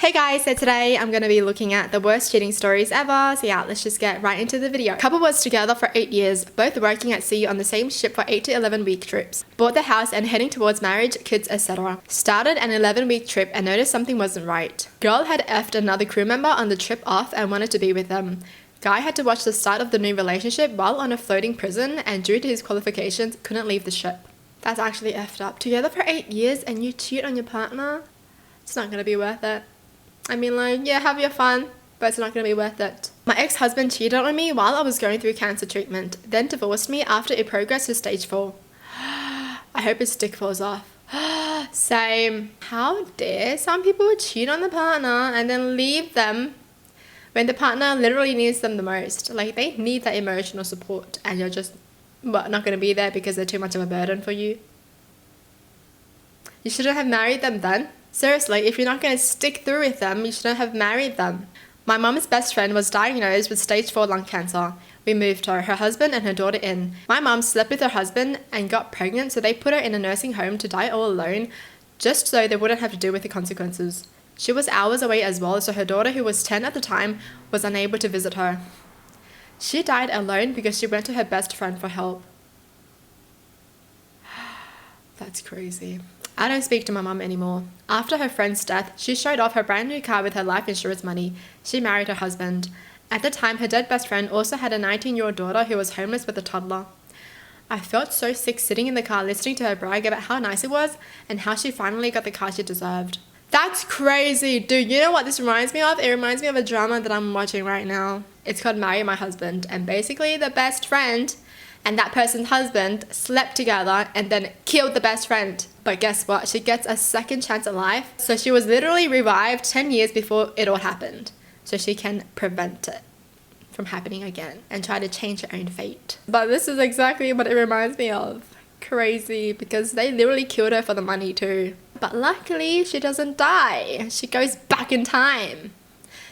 Hey guys, so today I'm going to be looking at the worst cheating stories ever. So yeah, let's just get right into the video. Couple was together for 8 years, both working at sea on the same ship for 8 to 11 week trips. Bought the house and heading towards marriage, kids, etc. Started an 11-week trip and noticed something wasn't right. Girl had effed another crew member on the trip off and wanted to be with them. Guy had to watch the start of the new relationship while on a floating prison and due to his qualifications couldn't leave the ship. That's actually effed up. Together for 8 years and you cheat on your partner? It's not going to be worth it. I mean, like, yeah, have your fun, but it's not going to be worth it. My ex-husband cheated on me while I was going through cancer treatment, then divorced me after it progressed to stage 4. I hope his dick falls off. Same. How dare some people cheat on the partner and then leave them when the partner literally needs them the most? Like, they need that emotional support and you're just, not going to be there because they're too much of a burden for you. You shouldn't have married them then. Seriously, if you're not going to stick through with them, you shouldn't have married them. My mum's best friend was diagnosed with stage 4 lung cancer. We moved her husband and her daughter in. My mum slept with her husband and got pregnant, so they put her in a nursing home to die all alone, just so they wouldn't have to deal with the consequences. She was hours away as well, so her daughter, who was 10 at the time, was unable to visit her. She died alone because she went to her best friend for help. That's crazy. I don't speak to my mum anymore. After her friend's death, she showed off her brand new car with her life insurance money. She married her husband. At the time, her dead best friend also had a 19-year-old daughter who was homeless with a toddler. I felt so sick sitting in the car listening to her brag about how nice it was and how she finally got the car she deserved. That's crazy, dude. You know what this reminds me of? It reminds me of a drama that I'm watching right now. It's called Marry My Husband, and basically the best friend and that person's husband slept together and then killed the best friend. But guess what? She gets a second chance at life. So she was literally revived 10 years before it all happened. So she can prevent it from happening again and try to change her own fate. But this is exactly what it reminds me of. Crazy, because they literally killed her for the money too. But luckily, she doesn't die. She goes back in time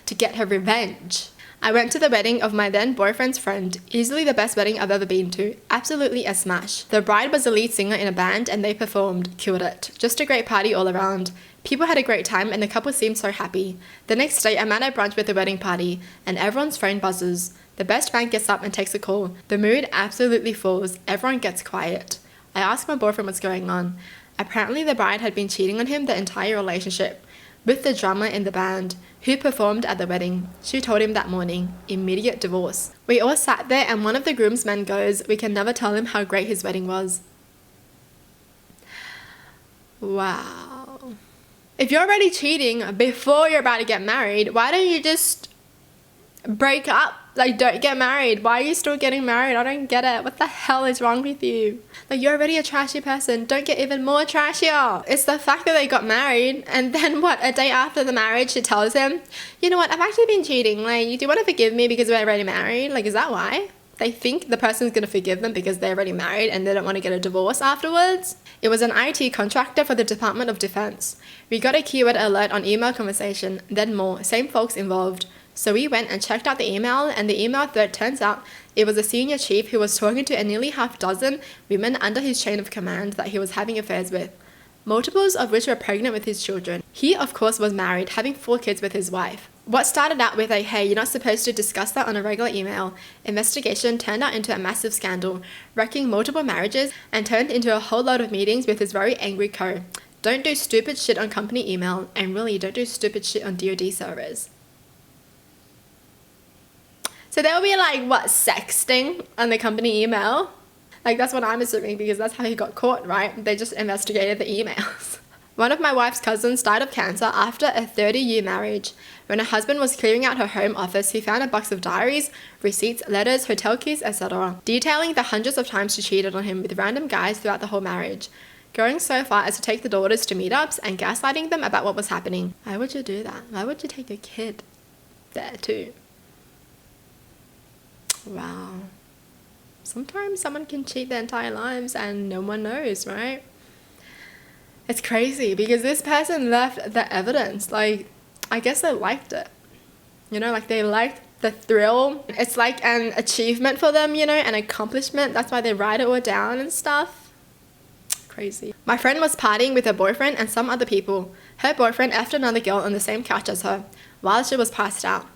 to get her revenge. I went to the wedding of my then boyfriend's friend, easily the best wedding I've ever been to, absolutely a smash. The bride was the lead singer in a band and they performed, killed it. Just a great party all around. People had a great time and the couple seemed so happy. The next day I'm at a brunch with the wedding party and everyone's phone buzzes. The best man gets up and takes a call. The mood absolutely falls, everyone gets quiet. I asked my boyfriend what's going on. Apparently the bride had been cheating on him the entire relationship. With the drummer in the band, who performed at the wedding. She told him that morning. Immediate divorce. We all sat there and one of the groomsmen goes, "We can never tell him how great his wedding was." Wow. If you're already cheating before you're about to get married, why don't you just break up? Like, don't get married. Why are you still getting married? I don't get it. What the hell is wrong with you? Like, you're already a trashy person. Don't get even more trashier. It's the fact that they got married and then what, a day after the marriage she tells him, "You know what, I've actually been cheating. Like, do you want to forgive me because we're already married?" Like, is that why? They think the person's going to forgive them because they're already married and they don't want to get a divorce afterwards. It was an IT contractor for the Department of Defense. We got a keyword alert on email conversation, then more, same folks involved. So we went and checked out the email, and the email thread turns out it was a senior chief who was talking to a nearly half dozen women under his chain of command that he was having affairs with, multiples of which were pregnant with his children. He, of course, was married, having 4 kids with his wife. What started out with a, "Hey, you're not supposed to discuss that on a regular email," investigation turned out into a massive scandal, wrecking multiple marriages and turned into a whole lot of meetings with his very angry co. Don't do stupid shit on company email, and really don't do stupid shit on DoD servers. So there'll be like, what, sexting on the company email? Like, that's what I'm assuming because that's how he got caught, right? They just investigated the emails. One of my wife's cousins died of cancer after a 30-year marriage. When her husband was clearing out her home office, he found a box of diaries, receipts, letters, hotel keys, etc., detailing the hundreds of times she cheated on him with random guys throughout the whole marriage, going so far as to take the daughters to meetups and gaslighting them about what was happening. Why would you do that? Why would you take your kid there too? Wow. Sometimes someone can cheat their entire lives and no one knows, right? It's crazy because this person left the evidence. Like, I guess they liked it. You know, like they liked the thrill. It's like an achievement for them, you know, an accomplishment. That's why they write it all down and stuff. Crazy. My friend was partying with her boyfriend and some other people. Her boyfriend effed another girl on the same couch as her, while she was passed out.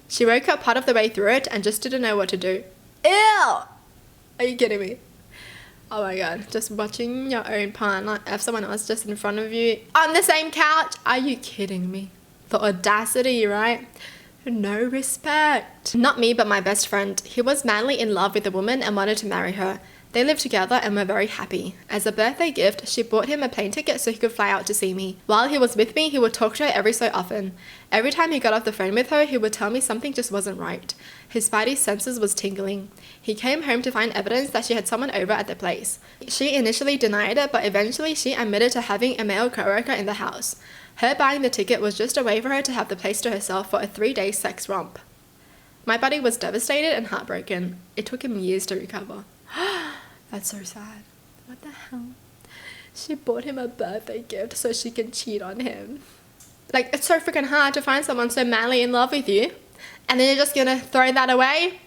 She woke up part of the way through it and just didn't know what to do. Ew! Are you kidding me? Oh my god, just watching your own partner F someone else just in front of you on the same couch? Are you kidding me? The audacity, right? No respect. Not me, but my best friend. He was madly in love with the woman and wanted to marry her. They lived together and were very happy. As a birthday gift, she bought him a plane ticket so he could fly out to see me. While he was with me, he would talk to her every so often. Every time he got off the phone with her, he would tell me something just wasn't right. His spidey senses was tingling. He came home to find evidence that she had someone over at the place. She initially denied it, but eventually she admitted to having a male coworker in the house. Her buying the ticket was just a way for her to have the place to herself for a 3-day sex romp. My buddy was devastated and heartbroken. It took him years to recover. That's so sad. What the hell? She bought him a birthday gift so she can cheat on him. Like, it's so freaking hard to find someone so madly in love with you, and then you're just gonna throw that away?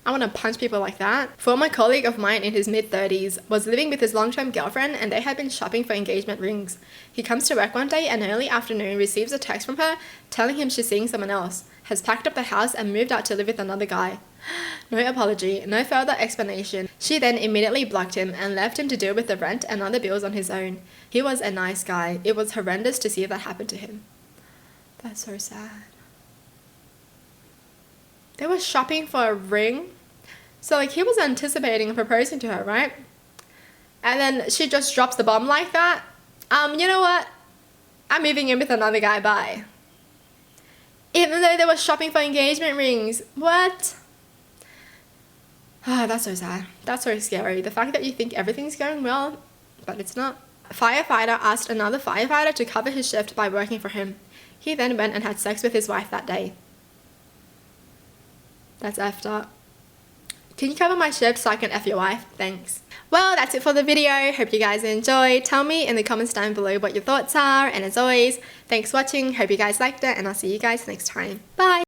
I want to punch people like that. Former colleague of mine in his mid-30s was living with his long-term girlfriend and they had been shopping for engagement rings. He comes to work one day and early afternoon receives a text from her telling him she's seeing someone else, has packed up the house and moved out to live with another guy. No apology, no further explanation. She then immediately blocked him and left him to deal with the rent and other bills on his own. He was a nice guy. It was horrendous to see that happen to him. That's so sad. They were shopping for a ring. So like he was anticipating proposing to her, right? And then she just drops the bomb like that. You know what? I'm moving in with another guy, bye. Even though they were shopping for engagement rings. What? Ah, that's so sad. That's so scary. The fact that you think everything's going well, but it's not. A firefighter asked another firefighter to cover his shift by working for him. He then went and had sex with his wife that day. That's effed up. Can you cover my shift so I can F your wife? Thanks. Well, that's it for the video. Hope you guys enjoyed. Tell me in the comments down below what your thoughts are. And as always, thanks for watching. Hope you guys liked it and I'll see you guys next time. Bye.